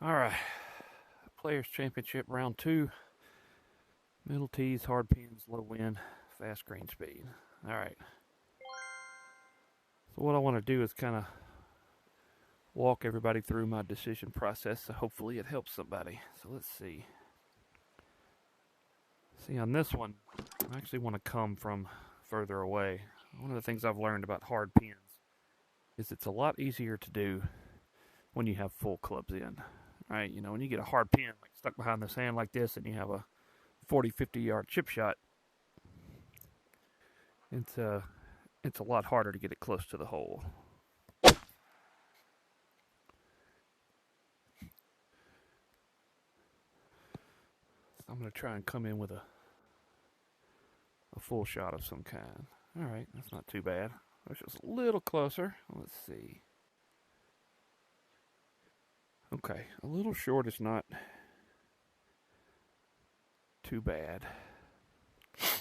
Alright, Players Championship round 2. Middle tees, hard pins, low wind, fast green speed. Alright. So what I want to do is kind of walk everybody through my decision process, so hopefully it helps somebody. So let's see. See, on this one, I actually want to come from further away. One of the things I've learned about hard pins is it's a lot easier to do when you have full clubs in. Right? You know, when you get a hard pin like stuck behind the sand like this and you have a 40, 50 yard chip shot, it's a lot harder to get it close to the hole. So I'm going to try and come in with a full shot of some kind. Alright, that's not too bad. Wish it was a little closer. Let's see. Okay, a little short is not too bad. So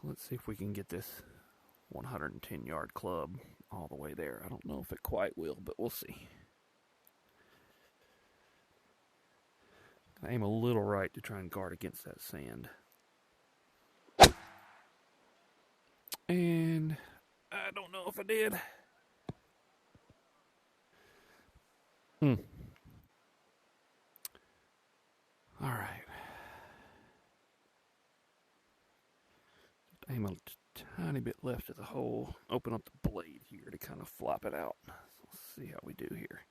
let's see if we can get this 110 yard club all the way there. I don't know if it quite will, but we'll see. I aim a little right to try and guard against that sand. And I don't know if I did. All right. Just aim a tiny bit left of the hole. Open up the blade here to kind of flop it out. So let's see how we do here.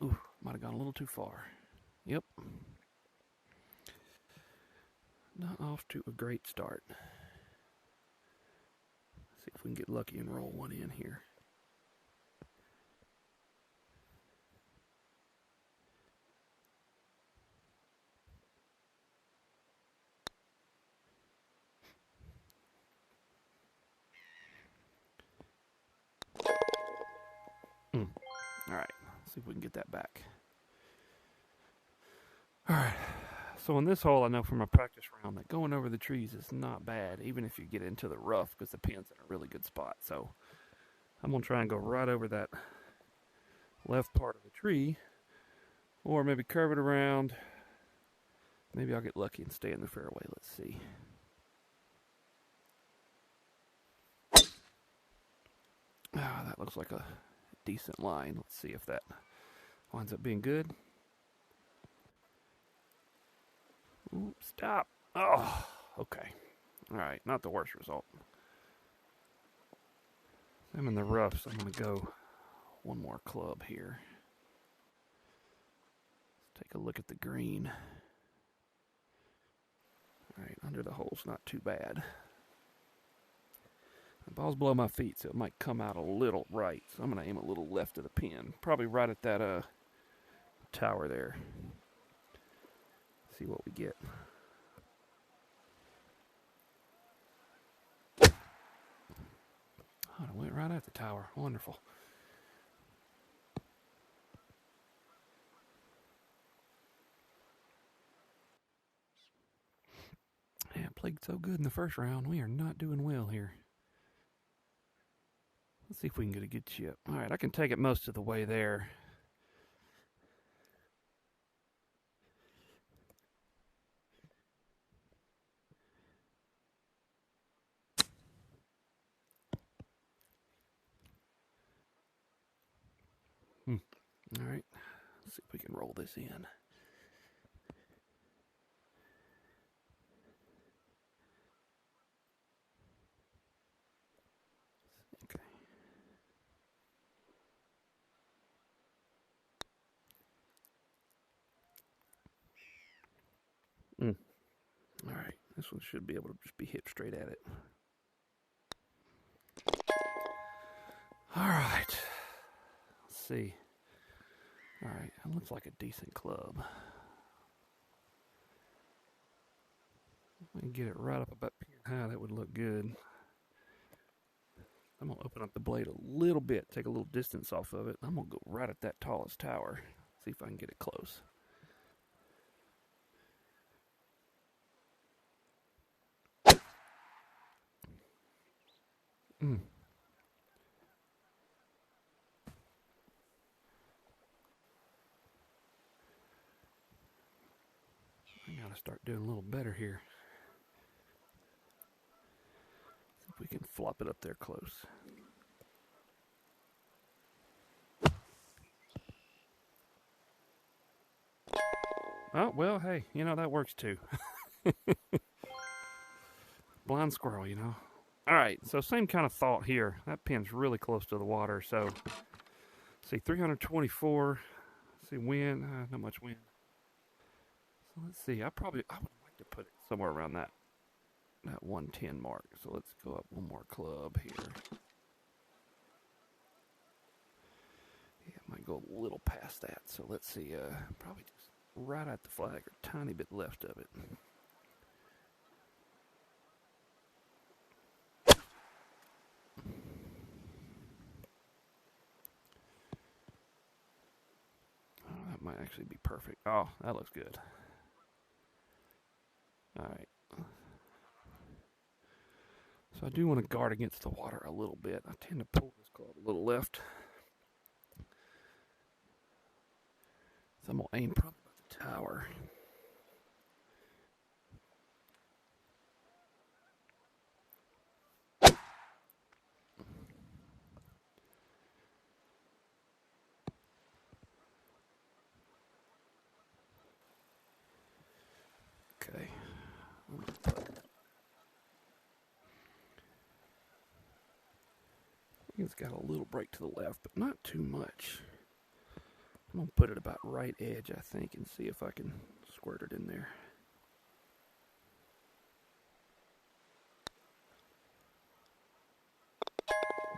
Ooh, might have gone a little too far. Yep. Not off to a great start. See if we can get lucky and roll one in here. Alright, let's see if we can get that back. Alright, so in this hole, I know from a practice round that going over the trees is not bad, even if you get into the rough, because the pin's in a really good spot. So I'm going to try and go right over that left part of the tree, or maybe curve it around. Maybe I'll get lucky and stay in the fairway. Let's see. Ah, that looks like a decent line. Let's see if that winds up being good. Ooh, stop. Oh, okay. Alright, not the worst result. I'm in the rough, so I'm going to go one more club here. Let's take a look at the green. Alright, under the hole's not too bad. The ball's below my feet, so it might come out a little right. So I'm going to aim a little left of the pin. Probably right at that tower there. See what we get. Oh, it went right at the tower. Wonderful. Man, played so good in the first round. We are not doing well here. Let's see if we can get a good chip. Alright, I can take it most of the way there. Alright, let's see if we can roll this in. Okay. Alright, this one should be able to just be hit straight at it. Alright, let's see. Alright, that looks like a decent club. If I can get it right up about pin high, that would look good. I'm going to open up the blade a little bit, take a little distance off of it. I'm going to go right at that tallest tower, see if I can get it close. Mm. I gotta start doing a little better here. See if we can flop it up there close. Oh, well, hey, you know, that works too. Blind squirrel, you know. All right, so same kind of thought here. That pin's really close to the water, so see 324. See wind, not much wind. So let's see. I would like to put it somewhere around that 110 mark. So let's go up one more club here. Yeah, it might go a little past that. So let's see. Probably just right at the flag, or a tiny bit left of it. Oh, that might actually be perfect. Oh, that looks good. All right. So I do want to guard against the water a little bit. I tend to pull this club a little left. So I'm going to aim probably at the tower. Okay. It's got a little break to the left, but not too much. I'm going to put it about right edge, I think, and see if I can squirt it in there.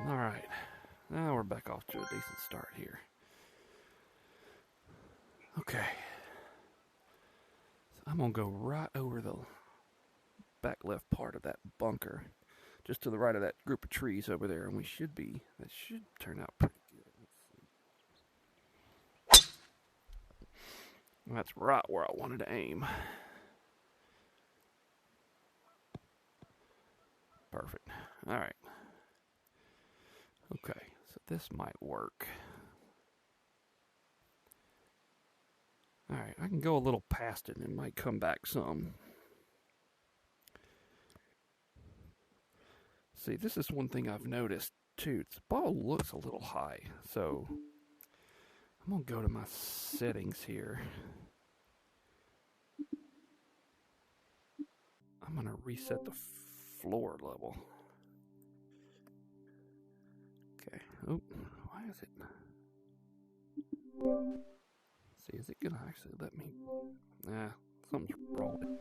All right. Now we're back off to a decent start here. Okay. So I'm going to go right over the back left part of that bunker, just to the right of that group of trees over there, and that should turn out pretty good. Let's see. That's right where I wanted to aim. Perfect. All right. Okay, so this might work. All right, I can go a little past it and it might come back some. See, this is one thing I've noticed too. The ball looks a little high, so I'm going to go to my settings here. I'm going to reset the floor level. Okay. Oh, why is it? See, is it going to actually let me? Nah, something's wrong with it.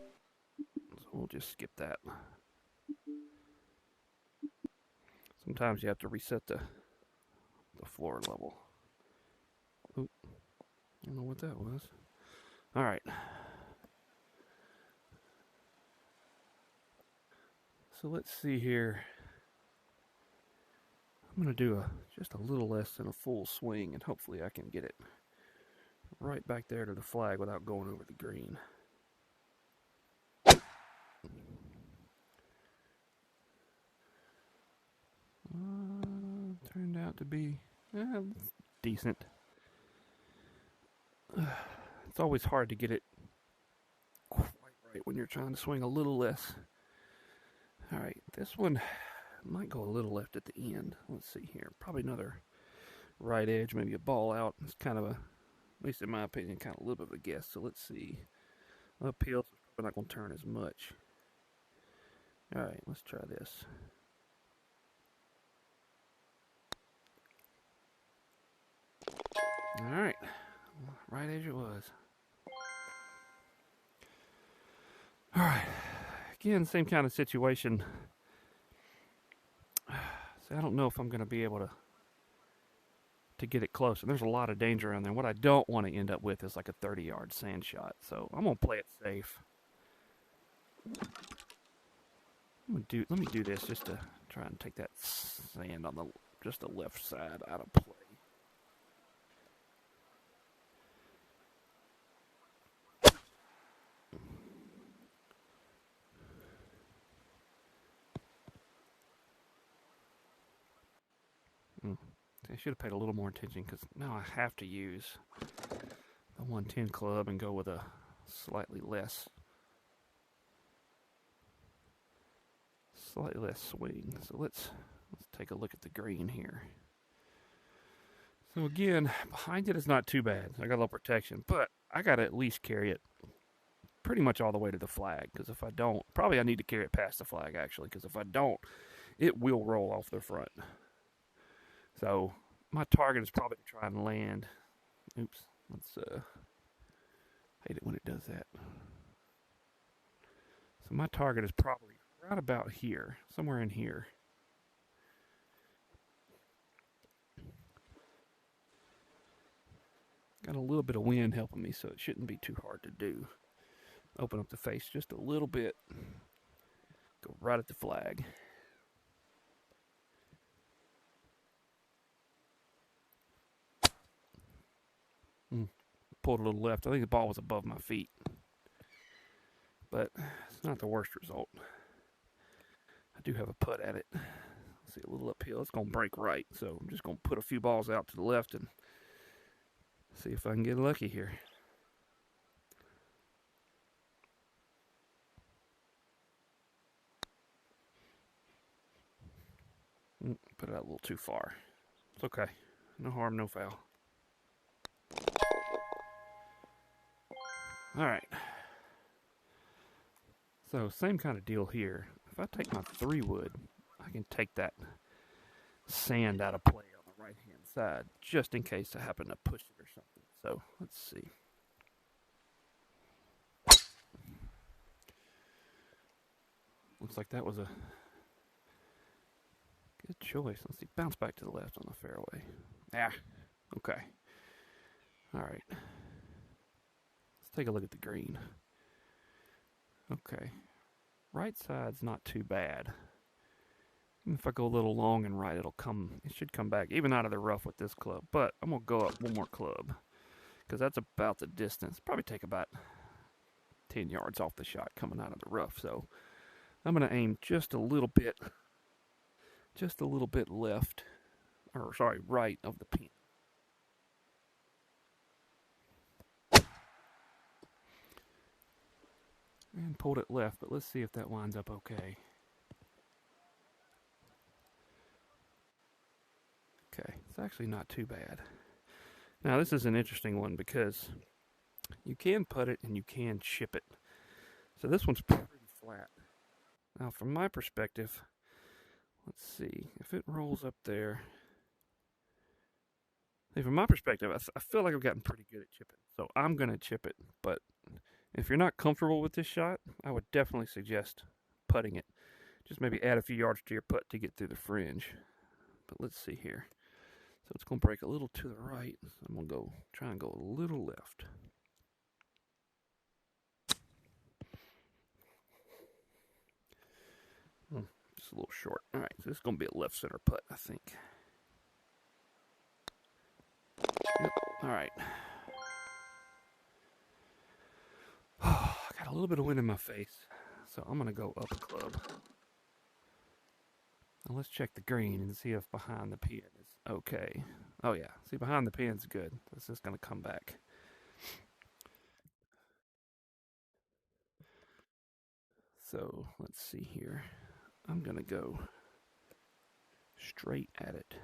So we'll just skip that. Sometimes you have to reset the floor level. Oop. I don't know what that was. All right. So let's see here. I'm going to do just a little less than a full swing, and hopefully I can get it right back there to the flag without going over the green. Turned out to be decent. It's always hard to get it quite right when you're trying to swing a little less. All right, this one might go a little left at the end. Let's see here. Probably another right edge, maybe a ball out. It's kind of at least in my opinion, kind of a little bit of a guess. So let's see. Uphill, so it's probably not going to turn as much. All right, let's try this. All right, right edge it was. All right, again, same kind of situation. So I don't know if I'm going to be able to get it close. And there's a lot of danger around there. What I don't want to end up with is like a 30-yard sand shot. So I'm going to play it safe. Let me do this just to try and take that sand on just the left side out of play. should have paid a little more attention because now I have to use the 110 club and go with a slightly less swing. So let's take a look at the green here. So again, behind it is not too bad. I got a little protection, but I got to at least carry it pretty much all the way to the flag, because if I don't, probably I need to carry it past the flag actually, because if I don't, it will roll off the front. So my target is probably to try and land. Oops, let's hate it when it does that. So my target is probably right about here, somewhere in here. Got a little bit of wind helping me, so it shouldn't be too hard to do. Open up the face just a little bit. Go right at the flag. Pulled a little left. I think the ball was above my feet. But it's not the worst result. I do have a putt at it. See, a little uphill. It's going to break right. So I'm just going to put a few balls out to the left and see if I can get lucky here. Put it out a little too far. It's okay. No harm, no foul. Alright. So, same kind of deal here. If I take my 3-wood, I can take that sand out of play on the right-hand side, just in case I happen to push it or something. So, let's see. Looks like that was a good choice. Let's see. Bounce back to the left on the fairway. Yeah. Okay. Alright. Let's take a look at the green. Okay. Right side's not too bad. Even if I go a little long and right, it should come back, even out of the rough with this club. But I'm going to go up one more club, because that's about the distance. Probably take about 10 yards off the shot coming out of the rough. So I'm going to aim just a little bit left, or sorry, right of the pin. And pulled it left, but let's see if that winds up okay. Okay, it's actually not too bad. Now this is an interesting one because you can putt it and you can chip it. So this one's pretty flat. Now from my perspective, let's see, if it rolls up there. See, from my perspective, I feel like I've gotten pretty good at chipping. So I'm going to chip it, but if you're not comfortable with this shot, I would definitely suggest putting it. Just maybe add a few yards to your putt to get through the fringe. But let's see here. So it's going to break a little to the right. So I'm going to try and go a little left. Just a little short. All right, so this is going to be a left center putt, I think. Yep. All right. I got a little bit of wind in my face, so I'm going to go up a club. Now let's check the green and see if behind the pin is okay. Oh yeah, see, behind the pin's good. This is going to come back. So let's see here. I'm going to go straight at it.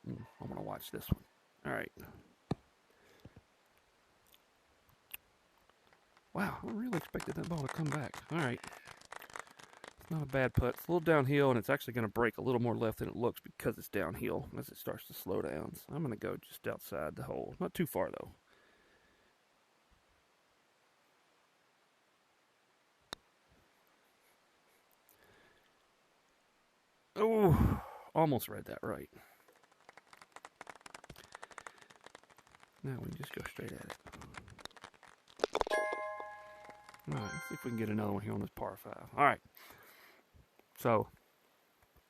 I'm going to watch this one. All right. Wow, I really expected that ball to come back. All right. It's not a bad putt. It's a little downhill, and it's actually going to break a little more left than it looks because it's downhill as it starts to slow down. So I'm going to go just outside the hole. Not too far, though. Oh, almost read that right. Now we can just go straight at it. All right, let's see if we can get another one here on this par 5. All right. So,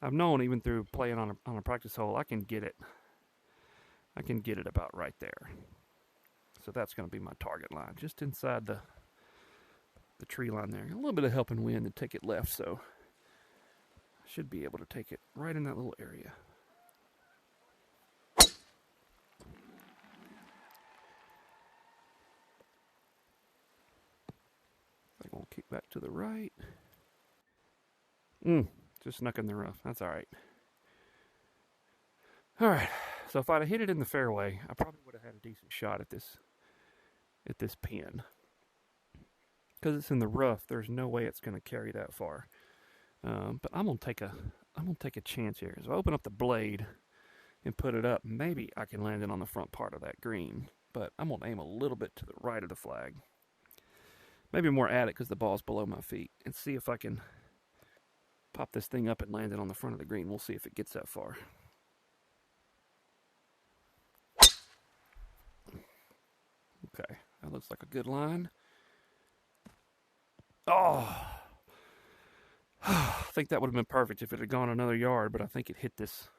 I've known even through playing on a practice hole, I can get it. I can get it about right there. So that's going to be my target line, just inside the the tree line there. A little bit of helping wind to take it left, so I should be able to take it right in that little area. I'm going to kick back to the right. Just snuck in the rough. That's all right. All right. So if I'd have hit it in the fairway, I probably would have had a decent shot at this pin. Because it's in the rough, there's no way it's going to carry that far. But I'm gonna take a chance here. So I open up the blade and put it up. Maybe I can land it on the front part of that green. But I'm gonna aim a little bit to the right of the flag. Maybe more at it because the ball's below my feet, and see if I can pop this thing up and land it on the front of the green. We'll see if it gets that far. Okay, that looks like a good line. Oh, I think that would have been perfect if it had gone another yard, but I think it hit this.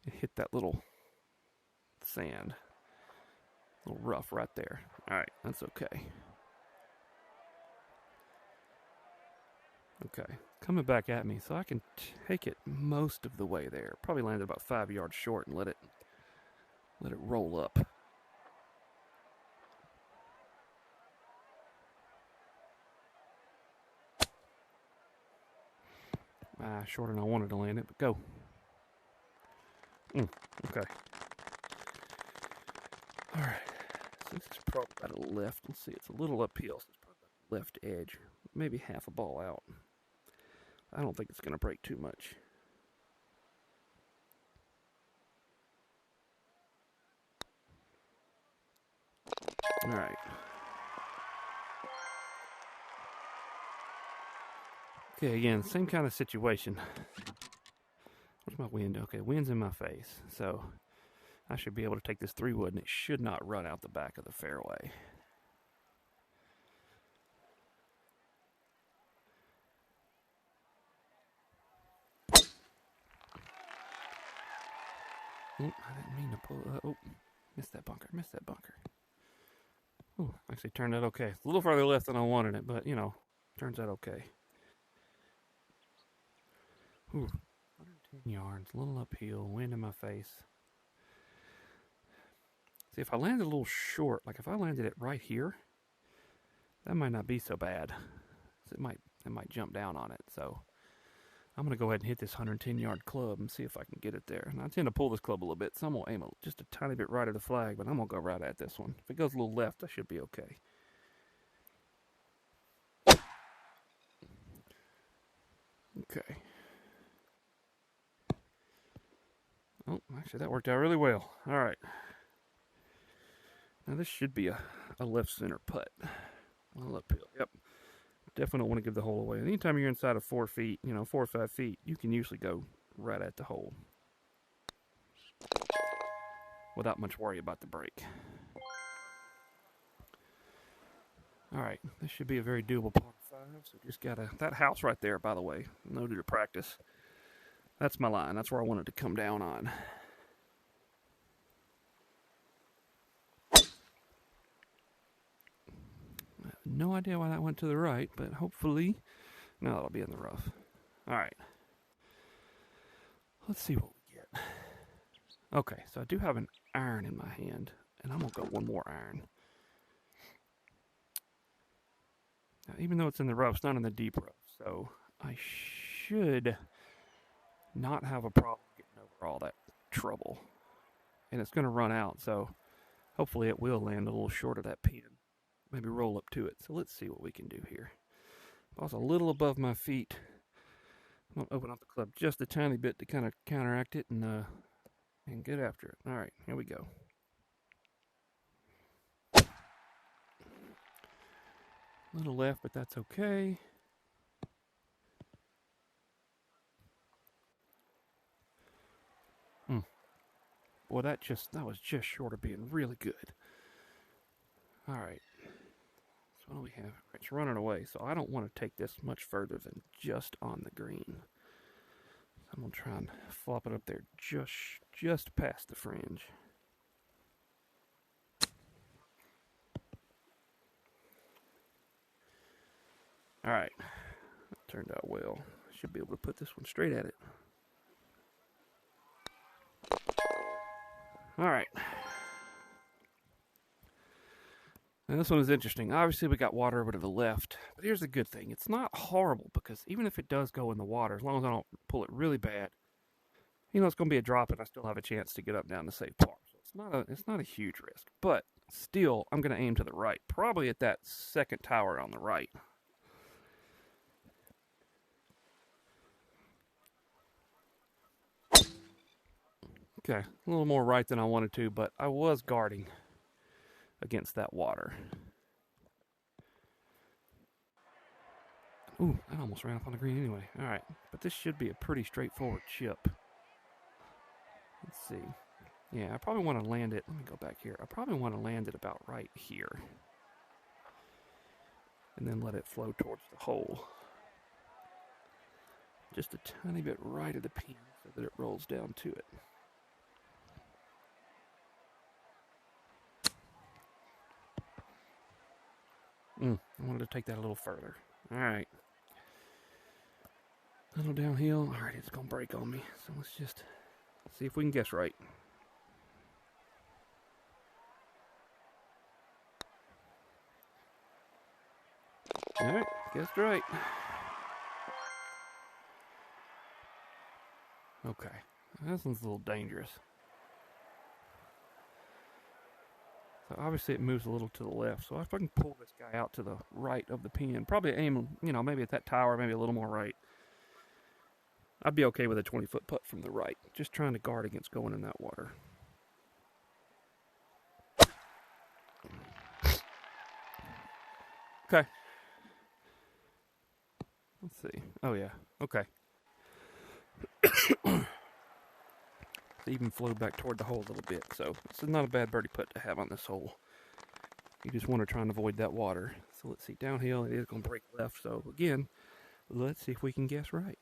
It hit that little sand, little rough right there. All right, that's okay. Okay, coming back at me, so I can take it most of the way there. Probably landed about 5 yards short and let it roll up. Shorter than I wanted to land it, but go. Okay. All right. So this is probably about a left. Let's see, it's a little uphill, so it's probably about left edge. Maybe half a ball out. I don't think it's going to break too much. All right. Okay, again, same kind of situation. Where's my wind? Okay, wind's in my face, so I should be able to take this 3-wood, and it should not run out the back of the fairway. I didn't mean to pull. Missed that bunker. Actually turned out okay. A little farther left than I wanted it, but turns out okay. 110 yards, a little uphill, wind in my face. See, if I landed a little short, like if I landed it right here, that might not be so bad. It might jump down on it. So I'm going to go ahead and hit this 110-yard club and see if I can get it there. And I tend to pull this club a little bit, so I'm going to aim just a tiny bit right of the flag, but I'm going to go right at this one. If it goes a little left, I should be okay. Okay. Oh, actually, that worked out really well. All right. Now, this should be a left center putt. Well, uphill. Yep. Definitely don't want to give the hole away. Anytime you're inside of 4 feet, 4 or 5 feet, you can usually go right at the hole without much worry about the break. All right, this should be a very doable par 5. So just gotta, that house right there, by the way, no need to practice. That's my line. That's where I wanted to come down on. I have no idea why that went to the right, but hopefully, now that'll be in the rough. All right. Let's see what we get. Okay, so I do have an iron in my hand, and I'm going to go one more iron. Now, even though it's in the rough, it's not in the deep rough, so I should not have a problem getting over all that trouble. And it's going to run out, so hopefully it will land a little short of that pin. Maybe roll up to it. So let's see what we can do here. Ball's a little above my feet. I'm going to open up the club just a tiny bit to kind of counteract it and get after it. All right, here we go. A little left, but that's okay. Boy, that was just short of being really good. All right. So what do we have? It's running away, so I don't want to take this much further than just on the green. I'm going to try and flop it up there just past the fringe. All right, that turned out well. Should be able to put this one straight at it. All right. Now this one is interesting. Obviously we got water over to the left, but here's the good thing. It's not horrible because even if it does go in the water, as long as I don't pull it really bad, you know, it's going to be a drop and I still have a chance to get up down to save par. So it's not a huge risk, but still I'm going to aim to the right, probably at that second tower on the right. Okay, a little more right than I wanted to, but I was guarding against that water. Ooh, I almost ran up on the green anyway. All right, but this should be a pretty straightforward chip. Let's see. Yeah, I probably want to land it. Let me go back here. I probably want to land it about right here. And then let it flow towards the hole. Just a tiny bit right of the pin so that it rolls down to it. I wanted to take that a little further. All right. A little downhill. All right, it's going to break on me. So let's just see if we can guess right. All right, guessed right. Okay, this one's a little dangerous. So obviously it moves a little to the left. So if I can pull this guy out to the right of the pin, probably aim, you know, maybe at that tower, maybe a little more right. I'd be okay with a 20-foot putt from the right. Just trying to guard against going in that water. Okay. Let's see. Oh, yeah. Okay. It even flowed back toward the hole a little bit. So this is not a bad birdie putt to have on this hole. You just want to try and avoid that water. So let's see. Downhill, it is going to break left. So again, let's see if we can guess right.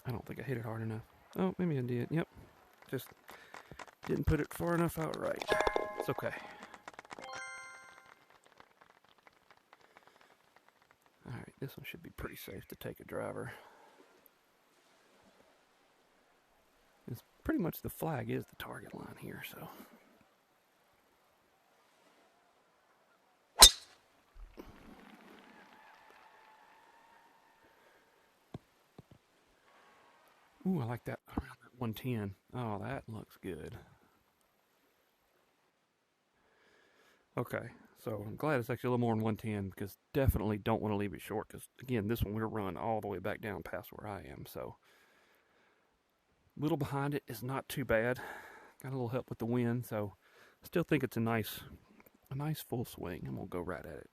I don't think I hit it hard enough. Oh, maybe I did. Yep. Just didn't put it far enough out right. It's okay. Alright, this one should be pretty safe to take a driver. It's pretty much the flag is the target line here, so. Ooh, I like that around that 110. Oh, that looks good. Okay, so I'm glad it's actually a little more than 110 because definitely don't want to leave it short because, again, this one we're running all the way back down past where I am, so. A little behind it is not too bad. Got a little help with the wind, so I still think it's a nice full swing. I'm going to go right at it.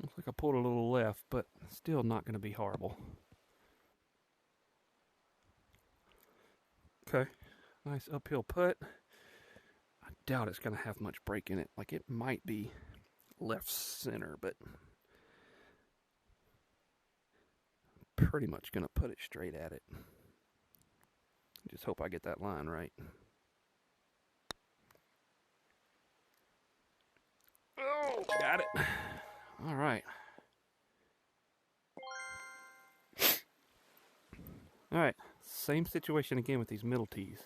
Looks like I pulled a little left, but still not going to be horrible. Okay, nice uphill putt. I doubt it's going to have much break in it. Like it might be left center, but pretty much going to put it straight at it. Just hope I get that line right. Oh, got it. All right. All right, same situation again with these middle tees.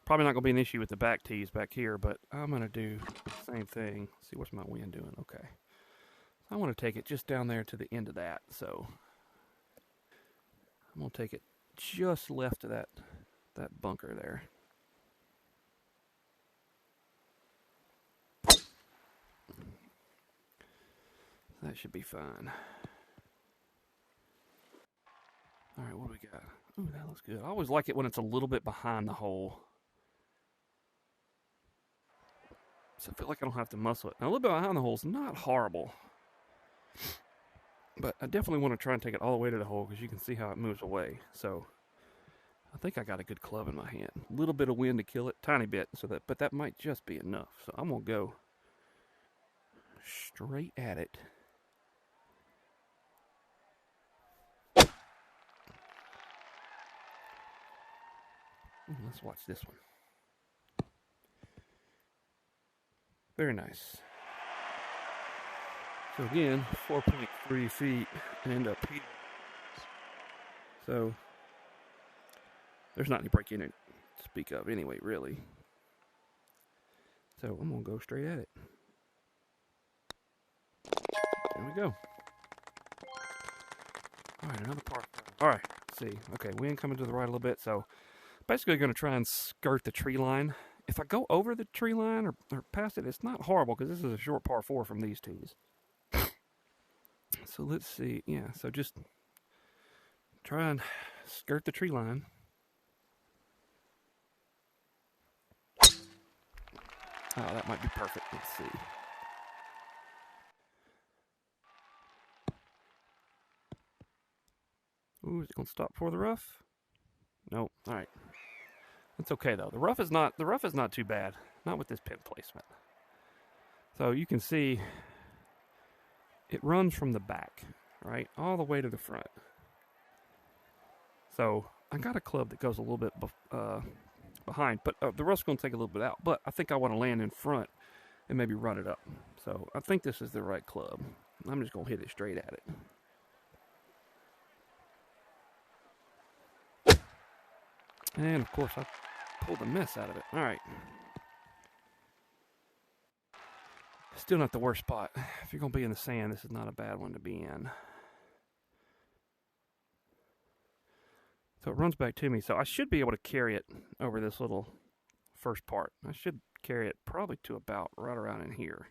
Probably not going to be an issue with the back tees back here, but I'm going to do the same thing. See, what's my wind doing? Okay. I want to take it just down there to the end of that, so I'm going to take it just left of that bunker there. That should be fine. All right, what do we got? Ooh, that looks good. I always like it when it's a little bit behind the hole. So I feel like I don't have to muscle it. Now, a little bit behind the hole is not horrible. But I definitely want to try and take it all the way to the hole because you can see how it moves away. So I think I got a good club in my hand. A little bit of wind to kill it, tiny bit, but that might just be enough. So I'm going to go straight at it. Let's watch this one. Very nice. So again, 4.3 feet and up here. So there's not any break in it to speak of anyway, really. So I'm going to go straight at it. There we go. Alright, another par 5. Alright, let's see. Okay, wind coming to the right a little bit, so basically going to try and skirt the tree line. If I go over the tree line or past it, it's not horrible because this is a short par 4 from these tees. So let's see. Yeah, so just try and skirt the tree line. Oh, that might be perfect. Let's see. Ooh, is it going to stop before the rough? Nope. All right. That's okay though. The rough is not too bad. Not with this pin placement. So you can see it runs from the back, right, all the way to the front. So I got a club that goes a little bit behind, but the rough's going to take a little bit out. But I think I want to land in front and maybe run it up. So I think this is the right club. I'm just going to hit it straight at it. And of course I pulled the mess out of it. All right. Still not the worst spot. If you're going to be in the sand, this is not a bad one to be in. So it runs back to me. So I should be able to carry it over this little first part. I should carry it probably to about right around in here.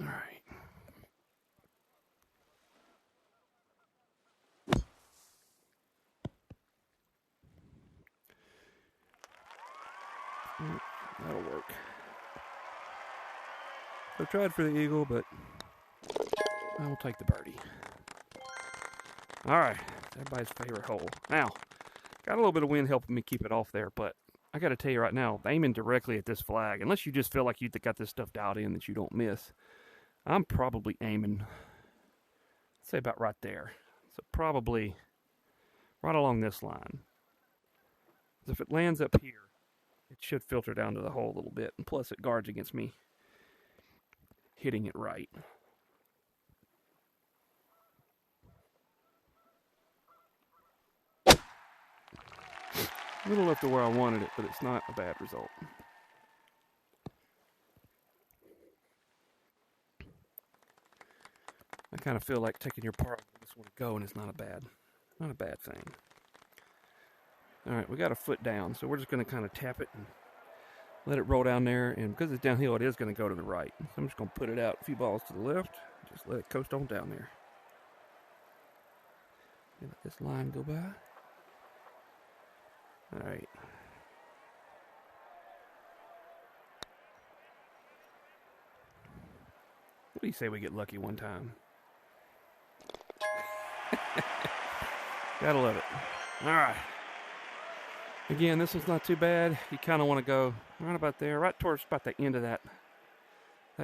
All right. That'll work. So I tried for the eagle, but I will take the birdie. All right, everybody's favorite hole. Now, got a little bit of wind helping me keep it off there, but I got to tell you right now, aiming directly at this flag, unless you just feel like you got this stuff dialed in that you don't miss, I'm probably aiming, say about right there. So probably right along this line. If it lands up here, it should filter down to the hole a little bit, and plus it guards against me hitting it right. A little left to where I wanted it, but it's not a bad result. I kind of feel like taking your part where this one to go, and it's not a bad thing. All right, we got a foot down, so we're just going to kind of tap it and let it roll down there. And because it's downhill, it is going to go to the right. So I'm just going to put it out a few balls to the left. Just let it coast on down there. And let this line go by. All right. What do you say we get lucky one time? Gotta love it. All right. Again, this is not too bad. You kind of want to go right about there, right towards about the end of that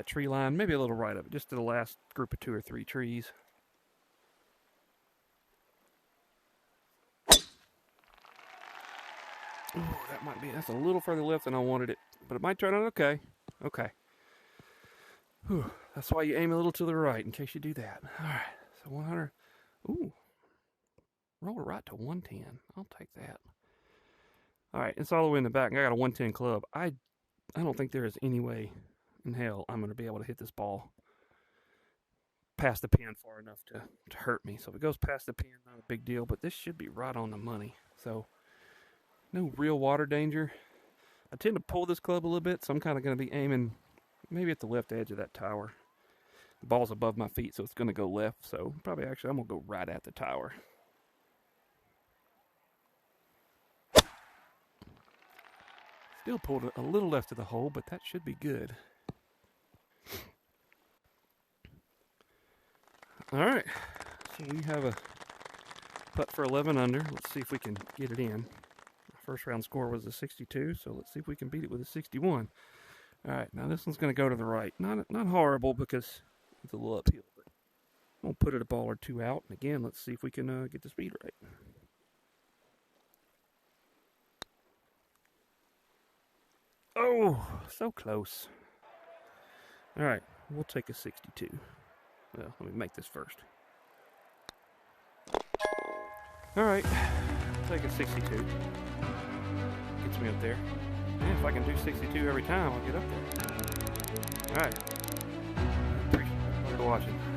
tree line, maybe a little right of it, just to the last group of 2 or 3 trees. Ooh, that's a little further left than I wanted it, but it might turn out okay. Okay. Whew, that's why you aim a little to the right, in case you do that. All right, so 100. Ooh, roll it right to 110. I'll take that. All right, it's all the way in the back. I got a 110 club. I don't think there is any way in hell I'm going to be able to hit this ball past the pin far enough to hurt me. So if it goes past the pin, not a big deal, but this should be right on the money. So no real water danger. I tend to pull this club a little bit, so I'm kind of going to be aiming maybe at the left edge of that tower. The ball's above my feet, so it's going to go left. So probably actually I'm going to go right at the tower. Still pulled it a little left of the hole, but that should be good. All right, so we have a putt for 11 under. Let's see if we can get it in. First round score was a 62, so let's see if we can beat it with a 61. All right, now this one's going to go to the right. Not horrible because it's a little uphill, but We'll put it a ball or two out, and again, let's see if we can get the speed right. Oh, so close. All right, we'll take a 62. Well, let me make this first. All right, take a 62. Gets me up there. Yeah, if I can do 62 every time, I'll get up there. All right. Appreciate you watching.